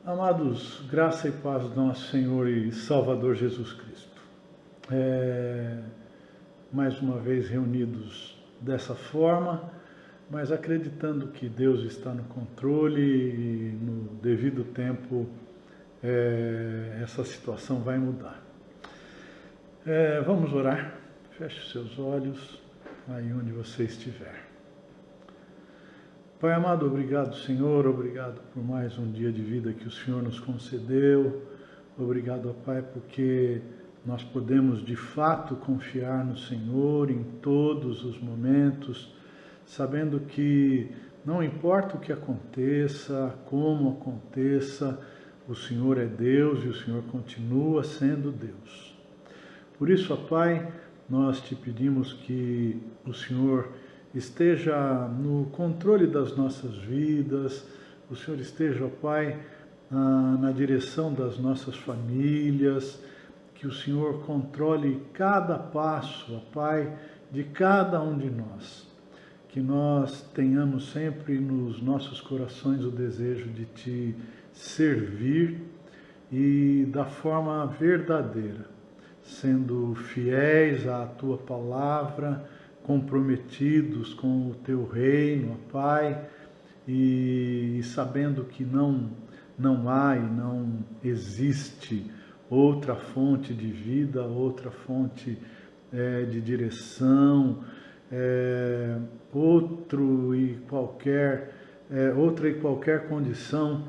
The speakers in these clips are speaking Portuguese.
Amados, graça e paz do nosso Senhor e Salvador Jesus Cristo. Mais uma vez reunidos dessa forma, mas acreditando que Deus está no controle e no devido tempo essa situação vai mudar. Vamos orar. Feche os seus olhos aí onde você estiver. Pai amado, obrigado, Senhor, obrigado por mais um dia de vida que o Senhor nos concedeu. Obrigado, Pai, porque nós podemos de fato confiar no Senhor em todos os momentos, sabendo que não importa o que aconteça, como aconteça, o Senhor é Deus e o Senhor continua sendo Deus. Por isso, ó Pai, nós te pedimos que o Senhor esteja no controle das nossas vidas, o Senhor esteja, ó Pai, na direção das nossas famílias, que o Senhor controle cada passo, ó Pai, de cada um de nós, que nós tenhamos sempre nos nossos corações o desejo de Te servir e da forma verdadeira, sendo fiéis à Tua palavra, comprometidos com o Teu reino, ó Pai, e sabendo que não há e não existe outra fonte de vida, outra fonte de direção, outra e qualquer condição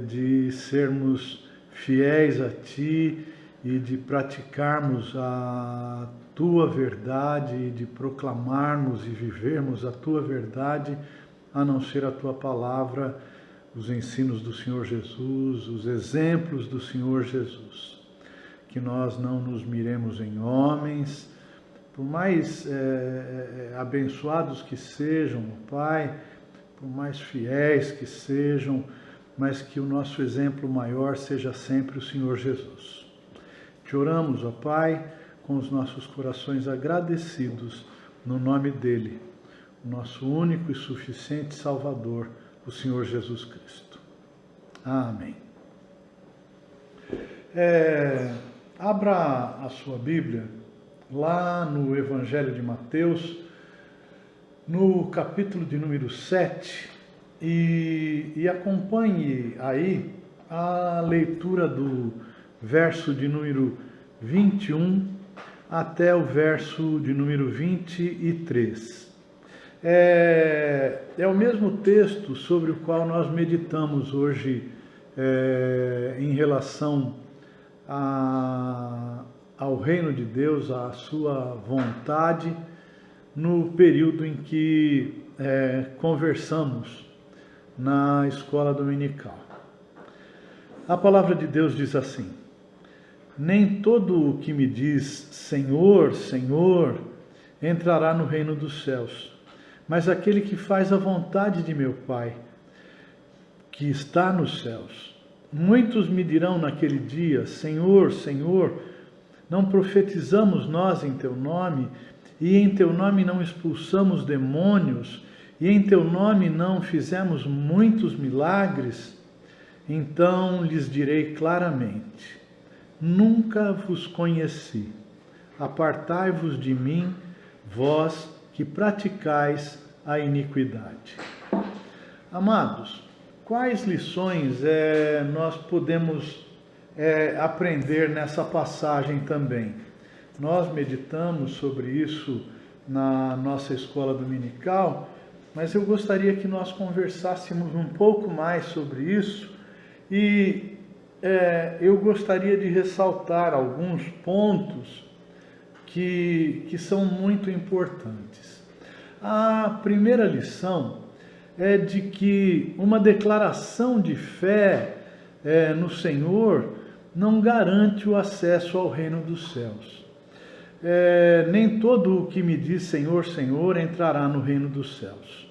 de sermos fiéis a Ti e de praticarmos a Tua verdade, de proclamarmos e vivermos a Tua verdade, a não ser a Tua palavra, os ensinos do Senhor Jesus, os exemplos do Senhor Jesus. Que nós não nos miremos em homens, por mais abençoados que sejam, Pai, por mais fiéis que sejam, mas que o nosso exemplo maior seja sempre o Senhor Jesus. Te oramos, ó Pai, com os nossos corações agradecidos, no nome dEle, o nosso único e suficiente Salvador, o Senhor Jesus Cristo. Amém. Abra a sua Bíblia lá no Evangelho de Mateus, no capítulo de número 7, e acompanhe aí a leitura do verso de número 21 até o verso de número 23. É o mesmo texto sobre o qual nós meditamos hoje em relação ao reino de Deus, à sua vontade, no período em que conversamos na escola dominical. A palavra de Deus diz assim: nem todo o que me diz Senhor, Senhor, entrará no reino dos céus, mas aquele que faz a vontade de meu Pai, que está nos céus. Muitos me dirão naquele dia: Senhor, Senhor, não profetizamos nós em Teu nome, e em Teu nome não expulsamos demônios, e em Teu nome não fizemos muitos milagres? Então lhes direi claramente: nunca vos conheci. Apartai-vos de mim, vós que praticais a iniquidade. Amados, quais lições nós podemos aprender nessa passagem também? Nós meditamos sobre isso na nossa escola dominical, mas eu gostaria que nós conversássemos um pouco mais sobre isso e eu gostaria de ressaltar alguns pontos que são muito importantes. A primeira lição é de que uma declaração de fé no Senhor não garante o acesso ao reino dos céus. Nem todo o que me diz Senhor, Senhor entrará no reino dos céus.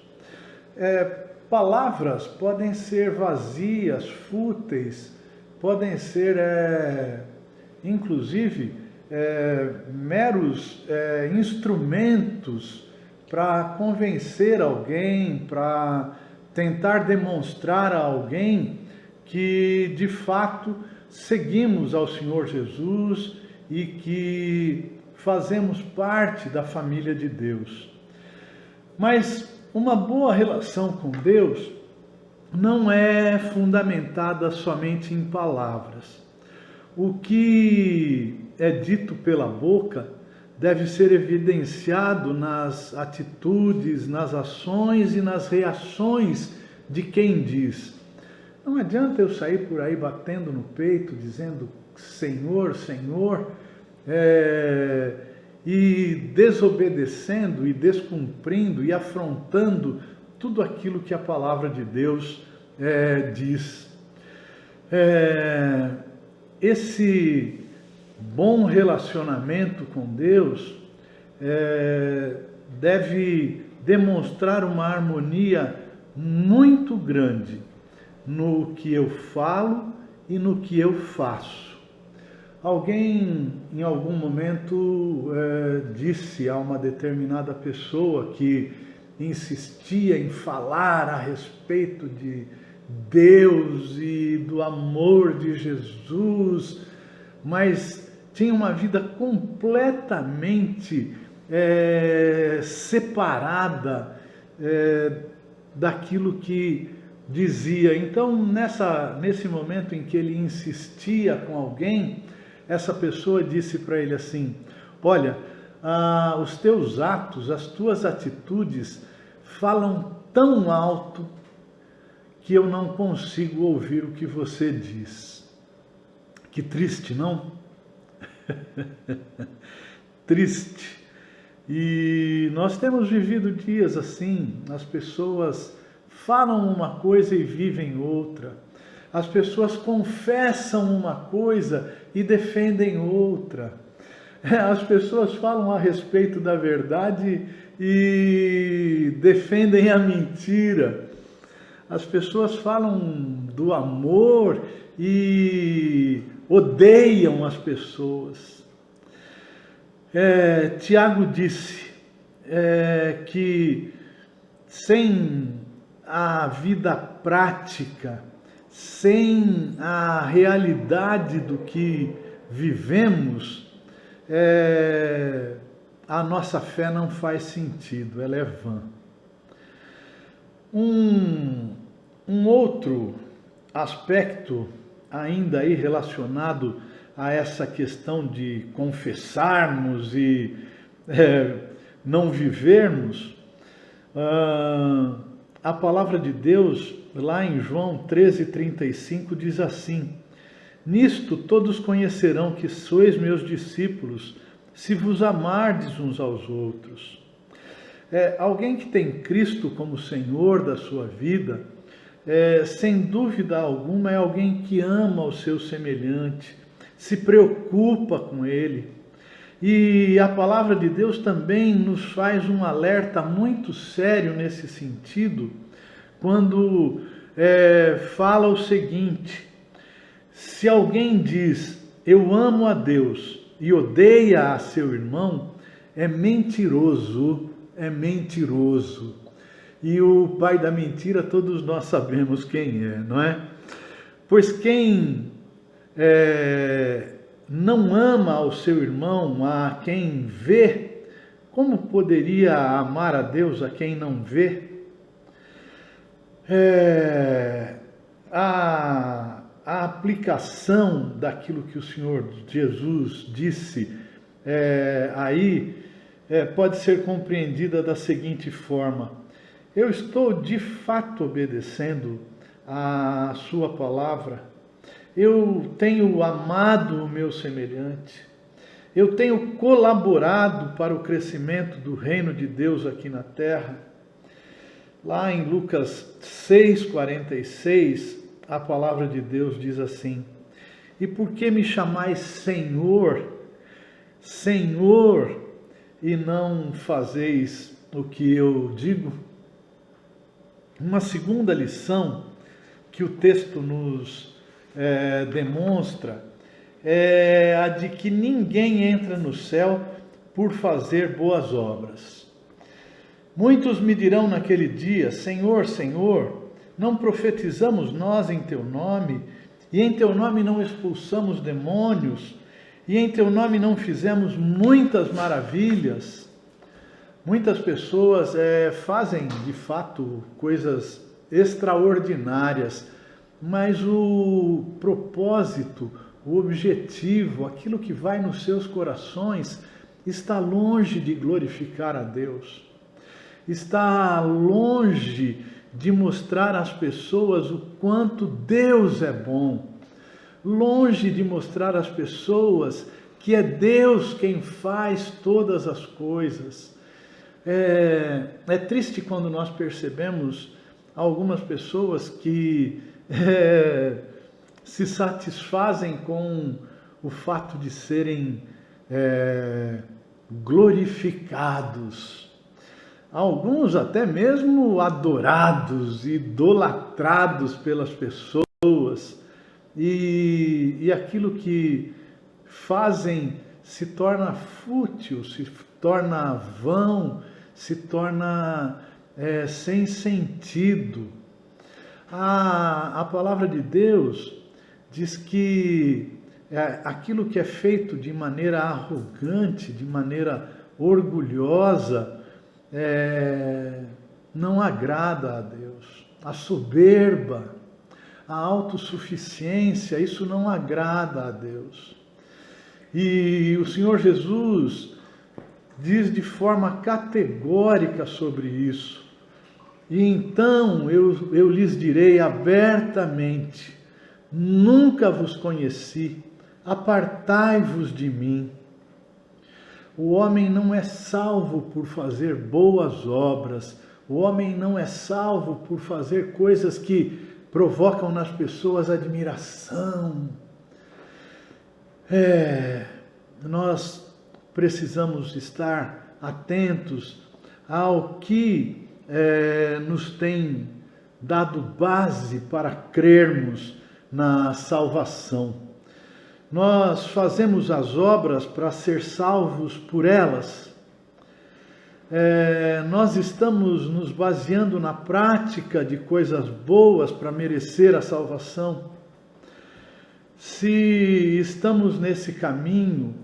Palavras podem ser vazias, fúteis, podem ser, inclusive, meros instrumentos para convencer alguém, para tentar demonstrar a alguém que de fato seguimos ao Senhor Jesus e que fazemos parte da família de Deus. Mas uma boa relação com Deus não é fundamentada somente em palavras. O que é dito pela boca deve ser evidenciado nas atitudes, nas ações e nas reações de quem diz. Não adianta eu sair por aí batendo no peito, dizendo Senhor, Senhor, e desobedecendo e descumprindo e afrontando tudo aquilo que a palavra de Deus diz. Esse bom relacionamento com Deus deve demonstrar uma harmonia muito grande no que eu falo e no que eu faço. Alguém em algum momento disse a uma determinada pessoa que insistia em falar a respeito de Deus e do amor de Jesus, mas tinha uma vida completamente separada daquilo que dizia. Então, nesse momento em que ele insistia com alguém, essa pessoa disse para ele assim: olha, os teus atos, as tuas atitudes falam tão alto que eu não consigo ouvir o que você diz. Que triste, não? Triste. E nós temos vivido dias assim, as pessoas falam uma coisa e vivem outra. As pessoas confessam uma coisa e defendem outra. As pessoas falam a respeito da verdade e defendem a mentira. As pessoas falam do amor e odeiam as pessoas. Tiago disse que sem a vida prática, sem a realidade do que vivemos, a nossa fé não faz sentido, ela é vã. Um outro aspecto ainda aí relacionado a essa questão de confessarmos e não vivermos, a palavra de Deus, lá em João 13:35, diz assim: nisto todos conhecerão que sois meus discípulos, se vos amardes uns aos outros. Alguém que tem Cristo como Senhor da sua vida, sem dúvida alguma, é alguém que ama o seu semelhante, se preocupa com ele. E a palavra de Deus também nos faz um alerta muito sério nesse sentido, quando fala o seguinte: se alguém diz, eu amo a Deus, e odeia a seu irmão, é mentiroso, é mentiroso. E o pai da mentira todos nós sabemos quem é, não é? Pois quem não ama ao seu irmão, a quem vê, como poderia amar a Deus a quem não vê? A aplicação daquilo que o Senhor Jesus disse pode ser compreendida da seguinte forma: eu estou de fato obedecendo a sua palavra, eu tenho amado o meu semelhante, eu tenho colaborado para o crescimento do reino de Deus aqui na terra. Lá em Lucas 6:46, a palavra de Deus diz assim: e por que me chamais Senhor, Senhor, e não fazeis o que eu digo? Uma segunda lição que o texto nos demonstra é a de que ninguém entra no céu por fazer boas obras. Muitos me dirão naquele dia: Senhor, Senhor, Não profetizamos nós em teu nome, e em teu nome não expulsamos demônios, e em teu nome não fizemos muitas maravilhas? Muitas pessoas fazem de fato coisas extraordinárias, mas o propósito, o objetivo, aquilo que vai nos seus corações, está longe de glorificar a Deus. Está longe de mostrar às pessoas o quanto Deus é bom. Longe de mostrar às pessoas que é Deus quem faz todas as coisas. É triste quando nós percebemos algumas pessoas que se satisfazem com o fato de serem glorificados. Alguns até mesmo adorados, idolatrados pelas pessoas, e aquilo que fazem se torna fútil, se torna vão, se torna sem sentido. A palavra de Deus diz que aquilo que é feito de maneira arrogante, de maneira orgulhosa, não agrada a Deus. A soberba, a autossuficiência, isso não agrada a Deus. E o Senhor Jesus diz de forma categórica sobre isso. E então eu lhes direi abertamente: nunca vos conheci, apartai-vos de mim. O homem não é salvo por fazer boas obras, o homem não é salvo por fazer coisas que provocam nas pessoas admiração. Nós precisamos estar atentos ao que nos tem dado base para crermos na salvação. Nós fazemos as obras para ser salvos por elas. Nós estamos nos baseando na prática de coisas boas para merecer a salvação. Se estamos nesse caminho,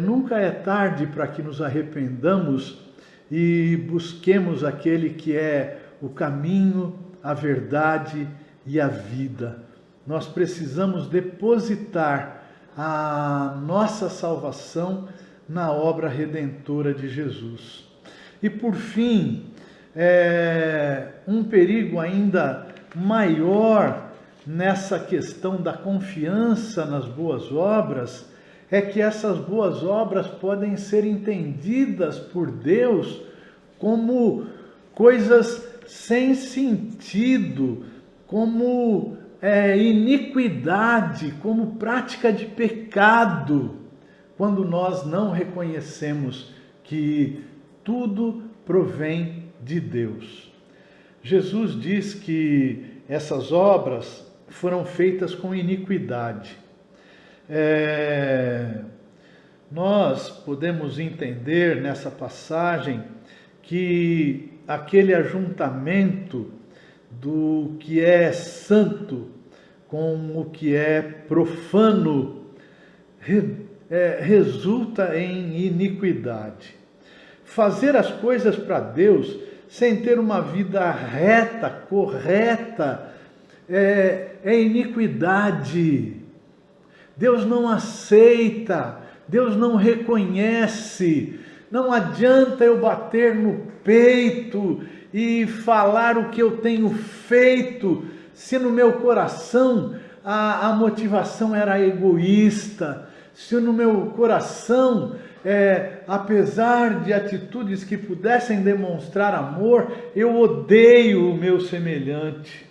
nunca é tarde para que nos arrependamos e busquemos aquele que é o caminho, a verdade e a vida. Nós precisamos depositar a nossa salvação na obra redentora de Jesus. E por fim, um perigo ainda maior nessa questão da confiança nas boas obras é que essas boas obras podem ser entendidas por Deus como coisas sem sentido, como iniquidade, como prática de pecado, quando nós não reconhecemos que tudo provém de Deus. Jesus diz que essas obras foram feitas com iniquidade. Nós podemos entender nessa passagem que aquele ajuntamento do que é santo com o que é profano resulta em iniquidade. Fazer as coisas para Deus sem ter uma vida reta, correta, é iniquidade. Deus não aceita, Deus não reconhece. Não adianta eu bater no peito e falar o que eu tenho feito, se no meu coração a motivação era egoísta, se no meu coração, apesar de atitudes que pudessem demonstrar amor, eu odeio o meu semelhante.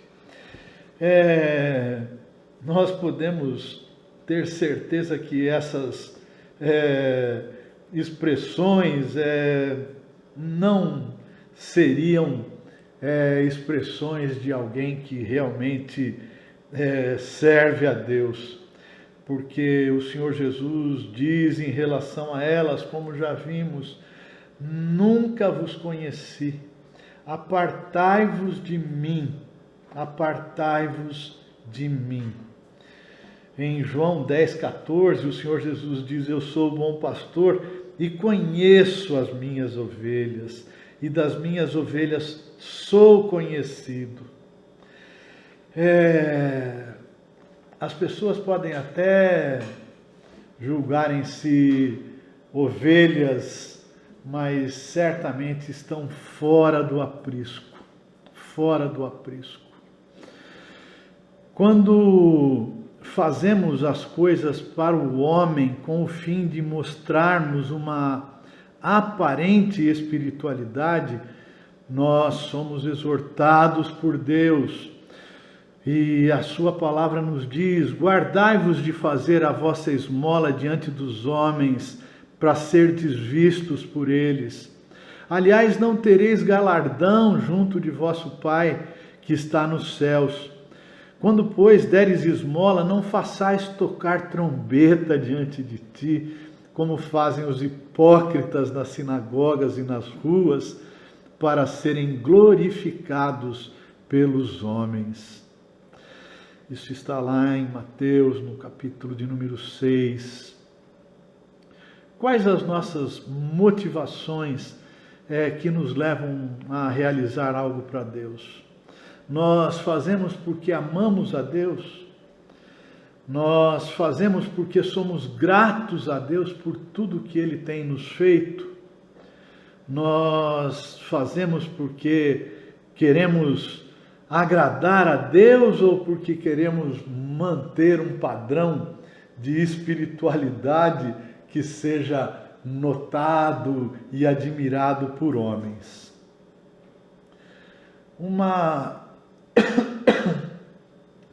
Nós podemos ter certeza que essas expressões não seriam expressões de alguém que realmente serve a Deus, porque o Senhor Jesus diz em relação a elas, como já vimos: nunca vos conheci, apartai-vos de mim, apartai-vos de mim. Em João 10,14, o Senhor Jesus diz: eu sou o bom pastor e conheço as minhas ovelhas, e das minhas ovelhas sou conhecido. As pessoas podem até julgarem-se ovelhas, mas certamente estão fora do aprisco. Fora do aprisco. Quando fazemos as coisas para o homem com o fim de mostrarmos uma aparente espiritualidade, nós somos exortados por Deus. E a sua palavra nos diz: guardai-vos de fazer a vossa esmola diante dos homens, para serdes vistos por eles. Aliás, não tereis galardão junto de vosso Pai, que está nos céus. Quando, pois, deres esmola, não façais tocar trombeta diante de ti, como fazem os hipócritas nas sinagogas e nas ruas, para serem glorificados pelos homens. Isso está lá em Mateus, no capítulo de número 6. Quais as nossas motivações que nos levam a realizar algo para Deus? Nós fazemos porque amamos a Deus? Nós fazemos porque somos gratos a Deus por tudo que Ele tem nos feito? Nós fazemos porque queremos agradar a Deus ou porque queremos manter um padrão de espiritualidade que seja notado e admirado por homens?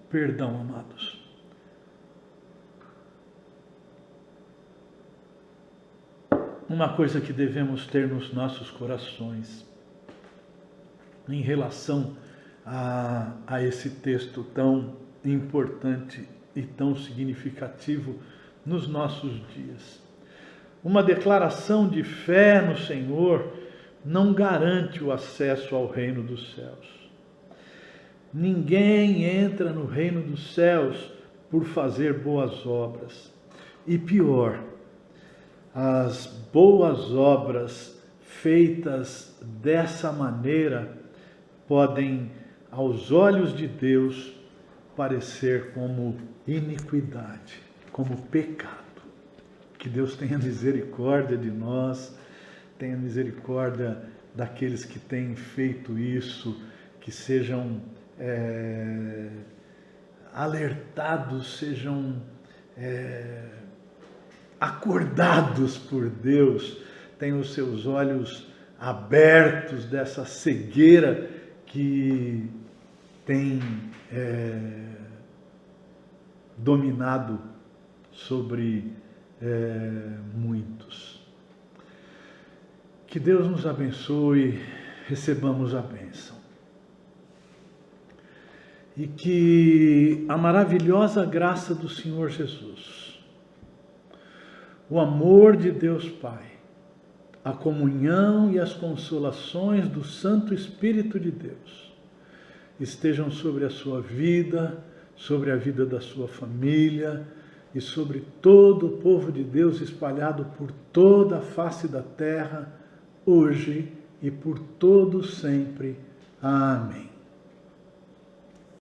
Perdão, amados. Uma coisa que devemos ter nos nossos corações em relação a esse texto tão importante e tão significativo nos nossos dias. Uma declaração de fé no Senhor não garante o acesso ao reino dos céus. Ninguém entra no reino dos céus por fazer boas obras. E pior, as boas obras feitas dessa maneira podem, aos olhos de Deus, parecer como iniquidade, como pecado. Que Deus tenha misericórdia de nós, tenha misericórdia daqueles que têm feito isso, que sejam alertados, sejam acordados por Deus, tenham os seus olhos abertos dessa cegueira que tem dominado sobre muitos. Que Deus nos abençoe, recebamos a bênção. E que a maravilhosa graça do Senhor Jesus, o amor de Deus Pai, a comunhão e as consolações do Santo Espírito de Deus estejam sobre a sua vida, sobre a vida da sua família e sobre todo o povo de Deus espalhado por toda a face da terra, hoje e por todo sempre. Amém.